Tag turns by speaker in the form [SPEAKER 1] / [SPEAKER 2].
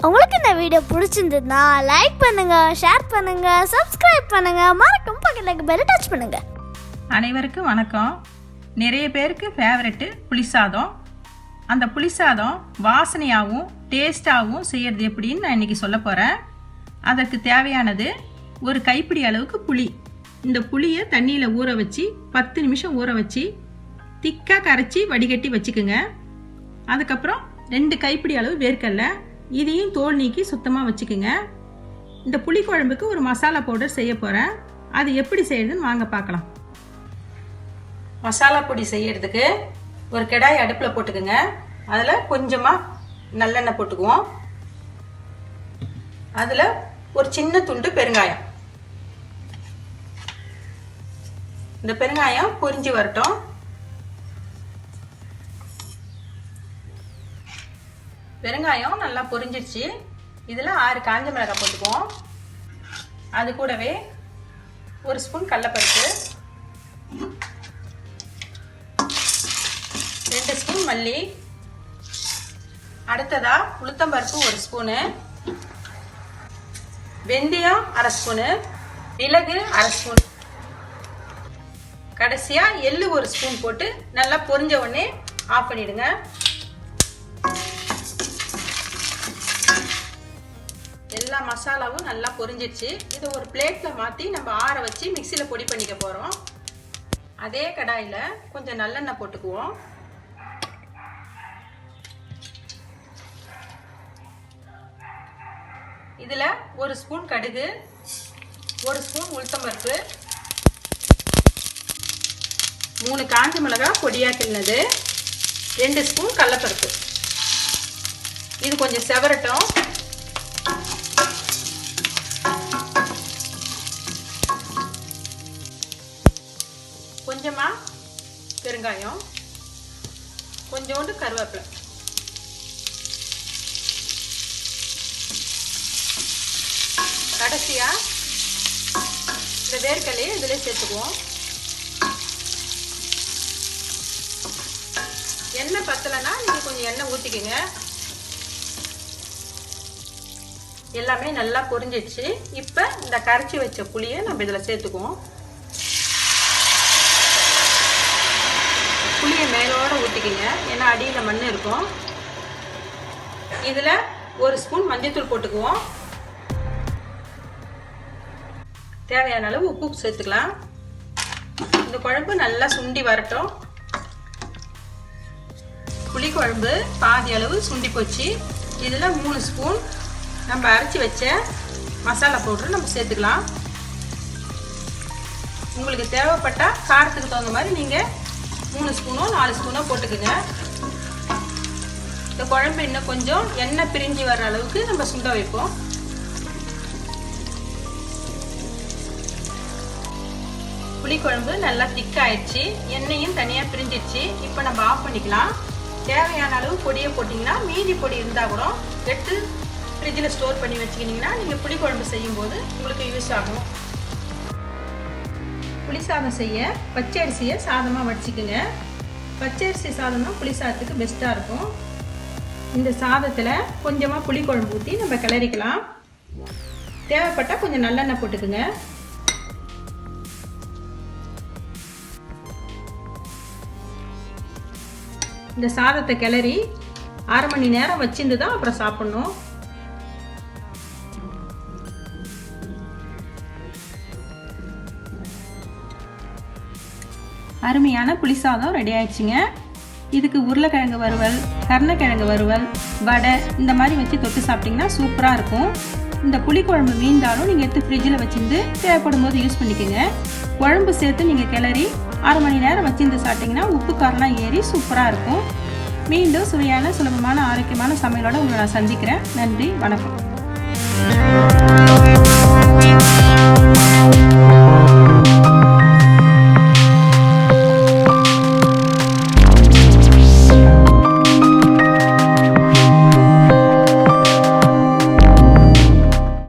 [SPEAKER 1] உங்களுக்கு இந்த வீடியோ பிடிச்சிருந்ததுன்னா லைக் பண்ணுங்க, ஷேர் பண்ணுங்க, சப்ஸ்கிரைப் பண்ணுங்க, மறக்காம பக்கத்துல பெல் டச் பண்ணுங்க.
[SPEAKER 2] அனைவருக்கும் வணக்கம். நிறைய பேருக்கு ஃபேவரெட்டு புளிசாதம். அந்த புளிசாதம் வாசனையாகவும் டேஸ்டாகவும் செய்கிறது எப்படின்னு நான் இன்றைக்கி சொல்ல போகிறேன். அதற்கு தேவையானது ஒரு கைப்பிடி அளவுக்கு புளி. இந்த புளியை தண்ணியில் ஊற வச்சு 10 நிமிஷம் ஊற வச்சு திக்காக கரைச்சி வடிகட்டி வச்சுக்குங்க. அதுக்கப்புறம் 2 கைப்பிடி அளவு வேர்க்கடலை, இதையும் தோல் நீக்கி சுத்தமாக வச்சுக்குங்க. இந்த புளி குழம்புக்கு ஒரு மசாலா பவுடர் செய்ய போகிறேன். அது எப்படி செய்யறதுன்னு வாங்க பார்க்கலாம். மசாலா பொடி செய்யறதுக்கு ஒரு கடாய் அடுப்பில் போட்டுக்குங்க. அதில் கொஞ்சமாக நல்லெண்ணெய் போட்டுக்குவோம். அதில் ஒரு சின்ன துண்டு பெருங்காயம். இந்த பெருங்காயம் பொரிஞ்சு வரட்டும். பெருங்காயம் நல்லா பொரிஞ்சிடுச்சு. இதில் 6 காஞ்ச மிளகாய் போட்டுக்குவோம். அது கூடவே ஒரு ஸ்பூன் கடலைப்பருப்பு, 2 ஸ்பூன் மல்லி, அடுத்ததா உளுத்தம்பருப்பு 1 ஸ்பூனு, வெந்தயம் 1/2 ஸ்பூனு, மிளகு 1/2 ஸ்பூன், கடைசியா எள்ளு 1 ஸ்பூன் போட்டு நல்லா பொரிஞ்ச உடனே ஆஃப் பண்ணிடுங்க. எல்லா மசாலாவும் நல்லா பொரிஞ்சிடுச்சு. இதை ஒரு பிளேட்ல மாற்றி நம்ம ஆற வச்சு மிக்சியில் பொடி பண்ணிக்க போகிறோம். அதே கடாயில் கொஞ்சம் நல்லெண்ணெய் போட்டுக்குவோம். இதில் 1 ஸ்பூன் கடுகு, 1 ஸ்பூன் உளுத்தம்பருப்பு, 3 காஞ்ச மிளகாய் பொடியாக கிள்னது, 2 ஸ்பூன் கடலைப்பருப்பு. இது கொஞ்சம் செவரட்டும். கொஞ்சமாக பெருங்காயம், கொஞ்சோண்டு கருவேப்பிலை, கடைசியாக இந்த வேர்க்கடலையை இதில் சேர்த்துக்குவோம். எண்ணெய் பத்தலைன்னா நீங்கள் கொஞ்சம் எண்ணெய் ஊற்றிக்கங்க. எல்லாமே நல்லா பொரிஞ்சிடுச்சு. இப்போ இந்த கரைச்சி வச்ச புளியை நம்ம இதில் சேர்த்துக்குவோம். புளியை மேலோட ஊற்றிக்கிங்க, ஏன்னா அடியில் மண் இருக்கும். இதில் 1 ஸ்பூன் மஞ்சள்தூள் போட்டுக்குவோம். தேவையான அளவு உப்பு சேர்த்துக்கலாம். இந்த குழம்பு நல்லா சுண்டி வரட்டும். புளி குழம்பு பாதி அளவு சுண்டி போச்சு. இதில் 3 ஸ்பூன் நம்ம அரைச்சி வச்ச மசாலா பவுடர் நம்ம சேர்த்துக்கலாம். உங்களுக்கு தேவைப்பட்டால் காரத்துக்கு தகுந்த மாதிரி நீங்கள் 3 ஸ்பூனோ 4 ஸ்பூனோ போட்டுக்குங்க. இந்த குழம்பு இன்னும் கொஞ்சம் எண்ணெய் பிரிஞ்சு வர்ற அளவுக்கு நம்ம சுண்ட வைப்போம். புளிக்குழம்பு நல்லா திக்காயிடுச்சு, எண்ணெயும் தனியாக பிரிஞ்சிடுச்சு. இப்போ நம்ம ஆஃப் பண்ணிக்கலாம். தேவையான அளவு பொடியை போட்டிங்கன்னா, மீதி பொடி இருந்தால் கூட எடுத்து ஃப்ரிட்ஜில் ஸ்டோர் பண்ணி வச்சுக்கிட்டிங்கன்னா நீங்கள் புளிக்குழம்பு செய்யும்போது உங்களுக்கு யூஸ் ஆகும். புளி சாதம் செய்ய பச்சை அரிசியை சாதமாக வடிச்சிக்கோங்க. பச்சை அரிசி சாதம் தான் புளி சாதத்துக்கு பெஸ்ட்டாக இருக்கும். இந்த சாதத்தில் கொஞ்சமாக புளிக்குழம்பு ஊற்றி நம்ம கிளறிக்கலாம். தேவைப்பட்டால் கொஞ்சம் நல்லெண்ணெய் போட்டுக்குங்க. இந்த சாதத்தை கிளறி 1/2 மணி நேரம் வச்சிருந்து தான் அப்புறம் சாப்பிட்ணும். அருமையான புளிசாதம் ரெடி ஆயிடுச்சுங்க. இதுக்கு உருளைக்கிழங்கு வறுவல், கருணக்கிழங்கு வறுவல், வடை இந்த மாதிரி வச்சு தொட்டு சாப்பிட்டிங்கன்னா சூப்பராக இருக்கும். இந்த புளிக்குழம்பு மீந்தாலும் நீங்கள் எடுத்து ஃப்ரிட்ஜில் வச்சுருந்து தேவைப்படும் போது யூஸ் பண்ணிக்கோங்க. குழம்பு சேர்த்து நீங்கள் கிளறி 1/2 மணி நேரம் வச்சிருந்து சாப்பிட்டிங்கன்னா உப்பு காரம்லாம் ஏறி சூப்பராக இருக்கும். மீண்டும் சுவையான சுலபமான ஆரோக்கியமான சமையலோடு உங்களை நான் சந்திக்கிறேன். நன்றி, வணக்கம்.